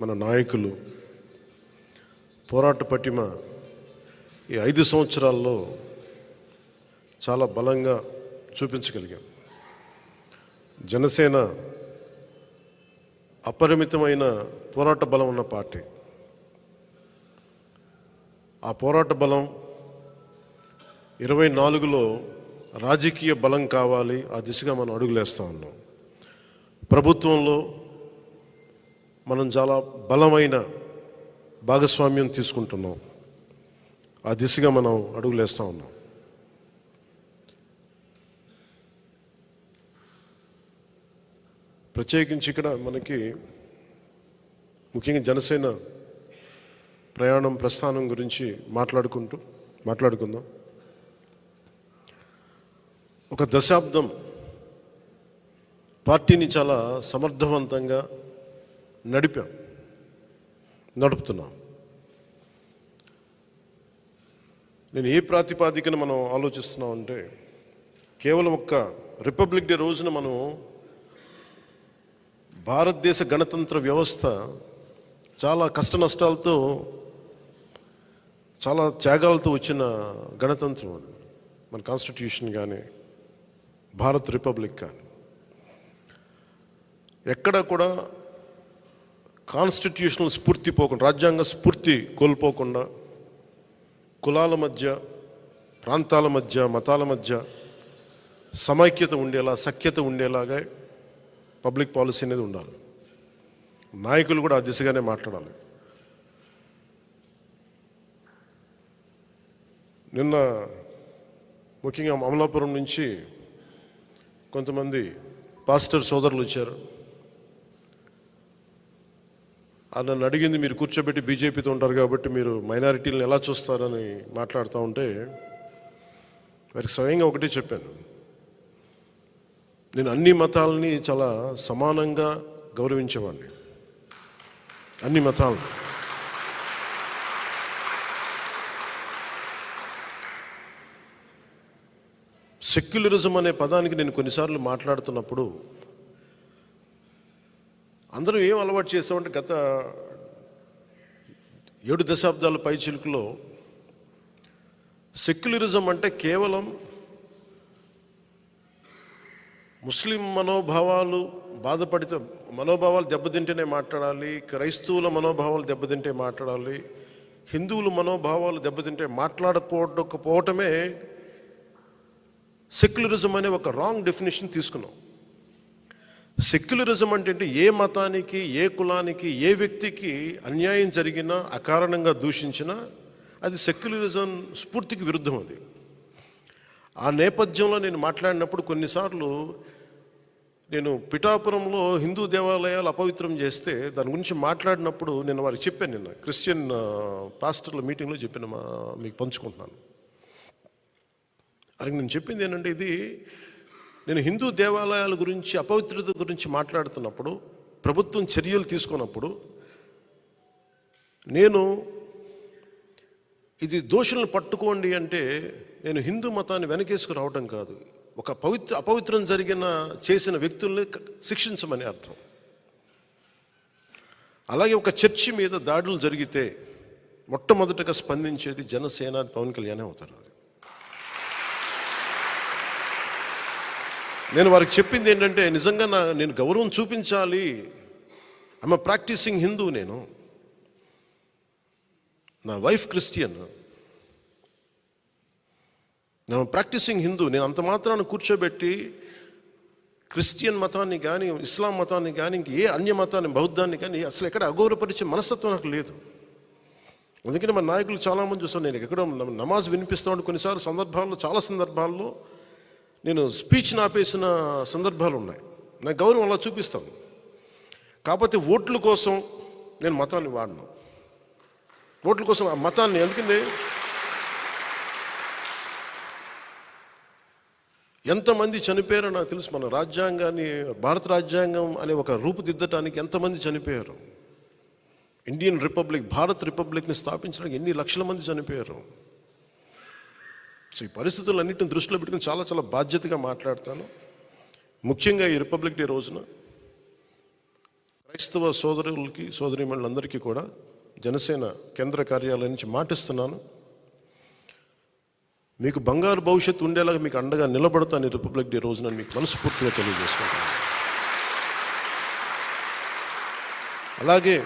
మన నాయకులు పోరాట పటిమ ఈ 5 సంవత్సరాల్లో చాలా బలంగా చూపించగలిగాం. జనసేన అపరిమితమైన పోరాట బలం ఉన్న పార్టీ. ఆ పోరాట బలం 24లో రాజకీయ బలం కావాలి. ఆ దిశగా మనం అడుగులేస్తూ ఉన్నాం. ప్రభుత్వంలో మనం చాలా బలమైన భాగస్వామ్యం తీసుకుంటున్నాం. ఆ దిశగా మనం అడుగులేస్తూ ఉన్నాం. ప్రత్యేకించి ఇక్కడ మనకి ముఖ్యంగా జనసేన ప్రస్థానం గురించి మాట్లాడుకుందాం. ఒక దశాబ్దం పార్టీని చాలా సమర్థవంతంగా నడుపుతున్నాం. నేను ఏ ప్రాతిపాదికన మనం ఆలోచిస్తున్నాం అంటే, కేవలం ఒక్క రిపబ్లిక్ డే రోజున మనం భారతదేశ గణతంత్ర వ్యవస్థ చాలా కష్ట నష్టాలతో, చాలా త్యాగాలతో వచ్చిన గణతంత్రం అది. మన కాన్స్టిట్యూషన్ కానీ భారత్ రిపబ్లిక్ కానీ ఎక్కడ కూడా కాన్స్టిట్యూషనల్ స్ఫూర్తి పోకుండా, రాజ్యాంగ స్ఫూర్తి కోల్పోకుండా, కులాల మధ్య, ప్రాంతాల మధ్య, మతాల మధ్య సమైక్యత ఉండేలా, సఖ్యత ఉండేలాగా పబ్లిక్ పాలసీ అనేది ఉండాలి. నాయకులు కూడా ఆ దిశగానే మాట్లాడాలి. నిన్న ముఖ్యంగా అమలాపురం నుంచి కొంతమంది పాస్టర్ సోదరులు వచ్చారు. నన్ను అడిగింది, మీరు కూర్చోబెట్టి బీజేపీతో ఉంటారు కాబట్టి మీరు మైనారిటీలను ఎలా చూస్తారని మాట్లాడుతూ ఉంటే, వారికి స్వయంగా ఒకటే చెప్పాను. నేను అన్ని మతాలని చాలా సమానంగా గౌరవించేవాడిని. అన్ని మతాలను. సెక్యులరిజం అనే పదానికి నేను కొన్నిసార్లు మాట్లాడుతున్నప్పుడు అందరూ ఏం అలవాటు చేసామంటే, గత 7 దశాబ్దాల పైచిలుకులో సెక్యులరిజం అంటే కేవలం ముస్లిం మనోభావాలు దెబ్బతింటేనే మాట్లాడాలి, క్రైస్తవుల మనోభావాలు దెబ్బతింటే మాట్లాడాలి, హిందువుల మనోభావాలు దెబ్బతింటే మాట్లాడకపోవటమే సెక్యులరిజం అనే ఒక రాంగ్ డెఫినేషన్ తీసుకున్నాం. సెక్యులరిజం అంటే ఏ మతానికి, ఏ కులానికి, ఏ వ్యక్తికి అన్యాయం జరిగినా, అకారణంగా దూషించినా అది సెక్యులరిజం స్ఫూర్తికి విరుద్ధం. అది ఆ నేపథ్యంలో నేను మాట్లాడినప్పుడు కొన్నిసార్లు నేను పిఠాపురంలో హిందూ దేవాలయాలు అపవిత్రం చేస్తే దాని గురించి మాట్లాడినప్పుడు నేను వారికి చెప్పాను. నిన్న క్రిస్టియన్ పాస్టర్ల మీటింగ్లో చెప్పిన మీకు పంచుకుంటున్నాను. అది నేను చెప్పింది ఏంటంటే, ఇది నేను హిందూ దేవాలయాల గురించి, అపవిత్రత గురించి మాట్లాడుతున్నప్పుడు, ప్రభుత్వం చర్యలు తీసుకున్నప్పుడు నేను ఇది దోషులను పట్టుకోండి అంటే నేను హిందూ మతాన్ని వెనకేసుకు రావడం కాదు, ఒక అపవిత్రం చేసిన వ్యక్తుల్ని శిక్షించమని అర్థం. అలాగే ఒక చర్చి మీద దాడులు జరిగితే మొట్టమొదటగా స్పందించేది జనసేన, పవన్ కళ్యాణ్ అవుతారు. నేను వారికి చెప్పింది ఏంటంటే, నిజంగా నేను గౌరవం చూపించాలి. I'm practising Hindu. నా వైఫ్ క్రిస్టియన్, నేను ప్రాక్టీసింగ్ హిందూ. నేను అంత మాత్రాన్ని కూర్చోబెట్టి క్రిస్టియన్ మతాన్ని కానీ, ఇస్లాం మతాన్ని కానీ, ఇంక ఏ అన్య మతాన్ని, బౌద్ధాన్ని కానీ అసలు ఎక్కడ అగౌరవపరిచే మనస్తత్వం నాకు లేదు. అందుకని మన నాయకులు చాలామంది చూస్తాను, నేను ఎక్కడో నమాజ్ వినిపిస్తూ ఉంటే కొన్నిసార్లు చాలా సందర్భాల్లో నేను స్పీచ్ని ఆపేసిన సందర్భాలు ఉన్నాయి. నాకు గౌరవం అలా చూపిస్తాను. కాకపోతే ఓట్ల కోసం నేను మతాన్ని వాడను. ఓట్ల కోసం ఆ మతాన్ని, ఎందుకంటే ఎంతమంది చనిపోయారో నాకు తెలుసు. మన రాజ్యాంగాన్ని, భారత రాజ్యాంగం అనే ఒక రూపుదిద్దటానికి ఎంతమంది చనిపోయారు. ఇండియన్ రిపబ్లిక్, భారత్ రిపబ్లిక్ని స్థాపించడానికి ఎన్ని లక్షల మంది చనిపోయారు. సో ఈ పరిస్థితులన్నింటిని దృష్టిలో పెట్టుకుని చాలా చాలా బాధ్యతగా మాట్లాడతాను. ముఖ్యంగా ఈ రిపబ్లిక్ డే రోజున క్రైస్తవ సోదరులకి సోదరీమణులందరికీ కూడా జనసేన కేంద్ర కార్యాలయం నుంచి మాటిస్తున్నాను, మీకు బంగారు భవిష్యత్తు ఉండేలాగా మీకు అండగా నిలబడతాను ఈ రిపబ్లిక్ డే రోజున మీకు మనస్ఫూర్తిగా తెలియజేసుకుంటాను. అలాగే